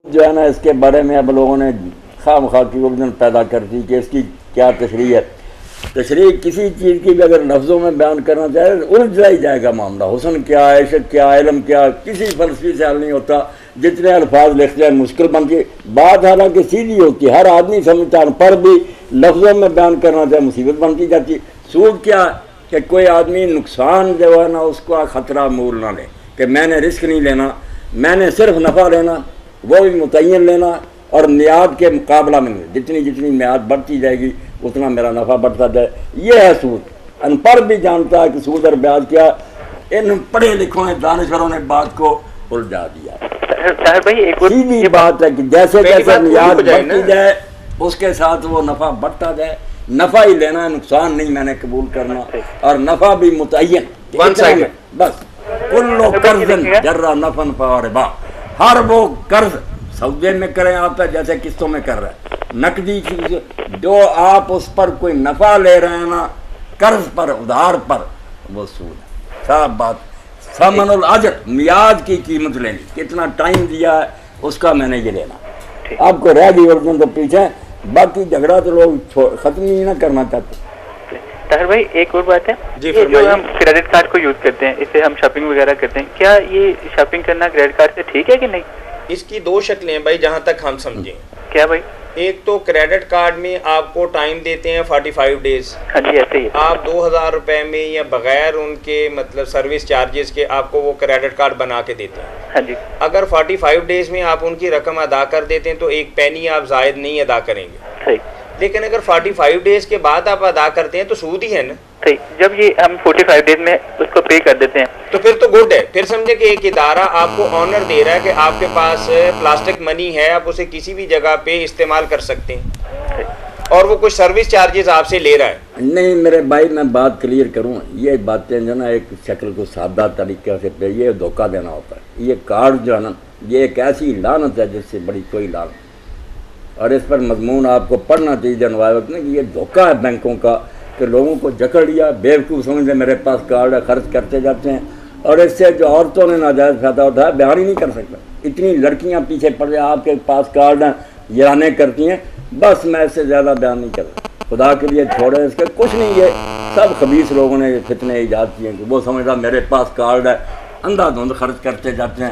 جو ہے نا اس کے بارے میں اب لوگوں نے خام خواہ کی وردن پیدا کر دی کہ اس کی کیا تشریح ہے. تشریح کسی چیز کی بھی اگر لفظوں میں بیان کرنا چاہے الجھا ہی جائے گا معاملہ. حسن کیا، عشق کیا، علم کیا، کسی فلسفی سے حل نہیں ہوتا. جتنے الفاظ لکھ جائے مشکل بنتی ہے. بات حالانکہ سیدھی ہوتی ہے، ہر آدمی سمجھتا ہے، پر بھی لفظوں میں بیان کرنا چاہے مصیبت بنتی جاتی. سود کیا کہ کوئی آدمی نقصان جو ہے نا اس کو خطرہ مول نہ لے کہ میں نے رسک نہیں لینا، میں نے صرف نفع لینا، وہ بھی متعین لینا، اور میعاد کے مقابلہ میں جتنی میعاد بڑھتی جائے گی اتنا میرا نفع بڑھتا جائے. یہ ہے سود. ان پڑھ بھی جانتا ہے کہ سود اور بیاج کیا. ان پڑھے لکھوں نے، دانشوروں نے بات کو الجھا دیا. سیدھی بات ہے کہ جیسے جیسے میعاد بڑھتی جائے اس کے ساتھ وہ نفع بڑھتا جائے. نفع ہی لینا ہے، نقصان نہیں میں نے قبول کرنا، اور نفع بھی متعین. بس کل قرض جرا نفع فوربا، ہر وہ قرض سودے میں کریں آپ جیسے قسطوں میں کر رہے ہیں، نقدی چیز جو آپ اس پر کوئی نفع لے رہے ہیں نا، قرض پر، ادھار پر، وہ سود ہے. صاحب بات. ثمن الاجر، میعاد کی قیمت لینی، کتنا ٹائم دیا ہے اس کا میں نے یہ لینا. آپ کو رہ گئی اردو تو پیچھے، باقی جھگڑا تو لوگ ختم ہی نہ کرنا چاہتے. طاہر بھائی ایک اور بات ہے، یہ جو ہم کریڈٹ کارڈ کو یوز کرتے ہیں، اس سے ہم شاپنگ وغیرہ کرتے ہیں، کیا یہ شاپنگ کرنا کریڈٹ کارڈ سے ٹھیک ہے کہ نہیں؟ اس کی دو شکلیں ہیں بھائی جہاں تک ہم سمجھیں. کیا بھائی؟ ایک تو کریڈٹ کارڈ میں آپ کو ٹائم دیتے ہیں 45 ڈیز. ہاں جی ایسے ہی. آپ 2000 روپے میں یا بغیر ان کے مطلب سروس چارجز کے آپ کو وہ کریڈٹ کارڈ بنا کے دیتے ہیں. ہاں جی. اگر 45 ڈیز میں آپ ان کی رقم ادا کر دیتے ہیں تو ایک پینی آپ زائد نہیں ادا کریں گے. صحیح. لیکن اگر 45 ڈیز کے بعد آپ ادا کرتے ہیں تو سود ہی ہے نا. صحیح. جب یہ ہم 45 ڈیز میں اس کو پے کر دیتے ہیں تو پھر تو گڈ ہے. پھر سمجھے کہ ایک ادارہ آپ کو آنر دے رہا ہے کہ آپ کے پاس پلاسٹک منی ہے، آپ اسے کسی بھی جگہ پہ استعمال کر سکتے ہیں، اور وہ کچھ سروس چارجز آپ سے لے رہا ہے. نہیں میرے بھائی، میں بات کلیئر کروں. یہ باتیں جو نا ایک شکل کو سادہ طریقے سے پہ یہ دھوکہ دینا ہوتا ہے. یہ کارڈ جو ہے نا یہ ایک ایسی لعنت ہے جس سے بڑی کوئی لعنت. اور اس پر مضمون آپ کو پڑھنا چاہیے جنوائے وقت میں کہ یہ دھوکہ ہے بینکوں کا کہ لوگوں کو جکڑ لیا، بیوقوف سمجھتے میرے پاس کارڈ ہے، خرچ کرتے جاتے ہیں. اور اس سے جو عورتوں نے ناجائز فائدہ اٹھایا بیان ہی نہیں کر سکتا. اتنی لڑکیاں پیچھے پڑ جائیں آپ کے پاس کارڈ ہیں، یرانے کرتی ہیں، بس میں اس سے زیادہ بیان نہیں کرتا. خدا کے لیے چھوڑیں اس کے کچھ نہیں. یہ سب خبیث لوگوں نے فتنے ایجاد کیے کہ وہ سمجھتا میرے پاس کارڈ ہے، اندھا دھند خرچ کرتے جاتے ہیں،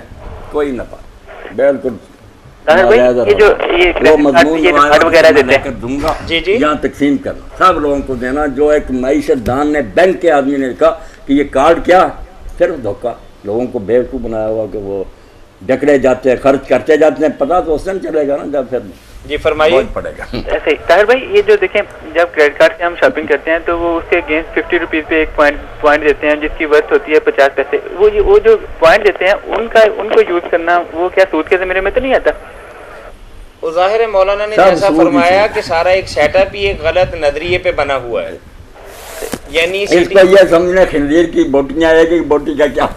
کوئی نفع. بالکل وہ مضمون دوں گا یہاں تقسیم کرنا، سب لوگوں کو دینا. جو ایک معیشت دان نے، بینک کے آدمی نے لکھا کہ یہ کارڈ کیا ہے، صرف دھوکہ. لوگوں کو بیوقوف بنایا ہوا کہ وہ ڈکڑے جاتے ہیں، خرچ کرتے جاتے ہیں. پتہ تو اس دن چلے گا نا جب پھر جی فرمائیے پڑے گا. ایسے طاہر بھائی یہ جو دیکھیں جب کریڈٹ کارڈ سے ہم شاپنگ کرتے ہیں تو وہ اس کے اگینسٹ 50 روپیز پہ ایک پوائنٹ دیتے ہیں جس کی ورتھ ہوتی ہے 50 پیسے. وہ جو پوائنٹ دیتے ہیں ان کو یوز کرنا وہ کیا سود کے زمرے میں تو نہیں آتا؟ وہ ظاہر ہے مولانا نے جیسا فرمایا کہ سارا ایک سیٹ اپ ہی ایک غلط نظریے پہ بنا ہوا ہے. یعنی اس کو یہ سمجھنا خنزیر کی بوٹیاں ہے کہ بوٹی کا کیا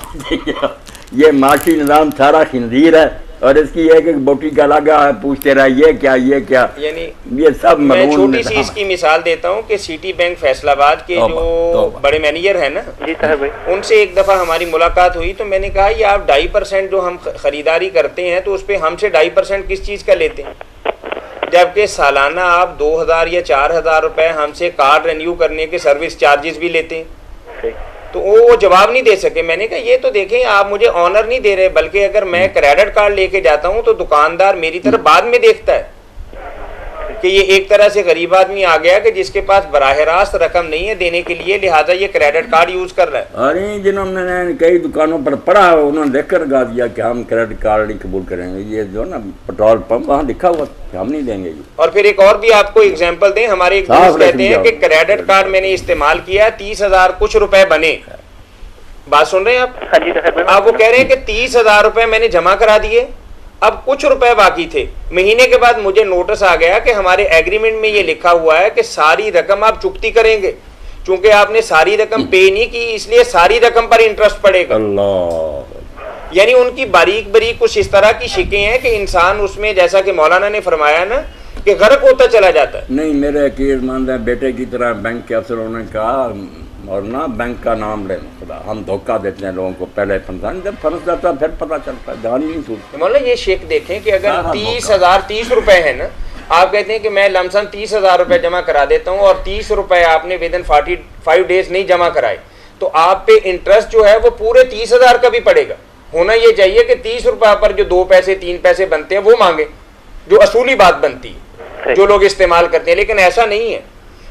یہ معاشی نظام سارا خنزیر ہے، اور اس کی ایک بوٹی کا لگا ہے، پوچھتے رہا یہ کیا یہ کیا. یعنی یہ سب میں چھوٹی سی اس کی مثال دیتا ہوں کہ سٹی بینک فیصل آباد کے جو بڑے مینیجر ہیں نا، ان سے ایک دفعہ ہماری ملاقات ہوئی تو میں نے کہا یہ آپ 2.5% جو ہم خریداری کرتے ہیں تو اس پہ ہم سے 2.5% کس چیز کا لیتے ہیں، جبکہ سالانہ آپ 2000 یا 4000 روپے ہم سے کارڈ رینیو کرنے کے سروس چارجز بھی لیتے ہیں. تو وہ جواب نہیں دے سکے. میں نے کہا یہ تو دیکھیں آپ مجھے آنر نہیں دے رہے، بلکہ اگر میں کریڈٹ کارڈ لے کے جاتا ہوں تو دکاندار میری طرف بعد میں دیکھتا ہے کہ یہ ایک طرح سے غریب آدمی آ گیا کہ جس کے پاس براہ راست رقم نہیں ہے دینے کے لیے، لہٰذا یہ کریڈٹ کارڈ یوز کر رہا ہے. ارے جنہوں نے کئی دکانوں پر پڑھا انہوں نے دیکھ کر لگا دیا کہ ہم کریڈٹ کارڈ نہیں قبول کریں گے. یہ جو نا پٹرول پمپ وہاں لکھا ہوا کہ ہم نہیں دیں گے. اور پھر ایک اور بھی آپ کو اگزامپل دیں، ہمارے ایک دوست کہتے ہیں کہ کریڈٹ کارڈ میں نے استعمال کیا 30,000 کچھ روپے بنے. بات سن رہے ہیں آپ؟ آپ وہ کہہ رہے ہیں کہ 30,000 روپے میں نے جمع کرا دیے، اب کچھ روپے باقی تھے. مہینے کے بعد مجھے نوٹس آ گیا کہ ہمارے ایگریمنٹ میں یہ لکھا ہوا ہے کہ ساری رقم آپ چکتی کریں گے، چونکہ آپ نے ساری رقم پے نہیں کی اس لیے ساری رقم پر انٹرسٹ پڑے گا. اللہ، یعنی ان کی باریک باریک کچھ اس طرح کی شکیں ہیں کہ انسان اس میں جیسا کہ مولانا نے فرمایا نا کہ غرق ہوتا چلا جاتا ہے. نہیں میرے عقیدت مند ہے بیٹے کی طرح بینک کے افسروں نے کہا اور نہ بینک کا نام لینا خدا، ہم دھوکہ دیتے ہیں لوگوں کو، پہلے پھنسانے، جب پھنس جاتا ہے پھر پتہ چلتا ہے، دھیان نہیں سوچتے۔ مولانا یہ شیک دیکھیں کہ اگر 30,030 روپے ہے نا، آپ کہتے ہیں کہ میں لمسم 30,000 روپے جمع کرا دیتا ہوں اور 30 روپے آپ نے ود ان 45 ڈیز نہیں جمع کرائے، تو آپ پہ انٹرسٹ جو ہے وہ پورے 30,000 کا بھی پڑے گا۔ ہونا یہ چاہیے کہ 30 روپے پر جو 2 پیسے 3 پیسے بنتے ہیں وہ مانگے، جو اصولی بات بنتی ہے جو لوگ استعمال کرتے ہیں، لیکن ایسا نہیں ہے۔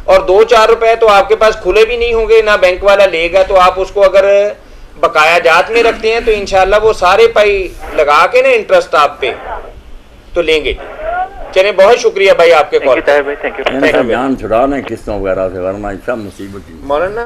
اور 2-4 روپے تو آپ کے پاس کھلے بھی نہیں ہوں گے، نہ بینک والا لے گا، تو آپ اس کو اگر بقایا جات میں رکھتے ہیں تو انشاءاللہ وہ سارے پائی لگا کے نا انٹرسٹ آپ پہ تو لیں گے۔ چلیں بہت شکریہ بھائی آپ کے کال، جان چھڑا لیں قسطوں وغیرہ سے، ورنہ سب مصیبت ہی۔ مولانا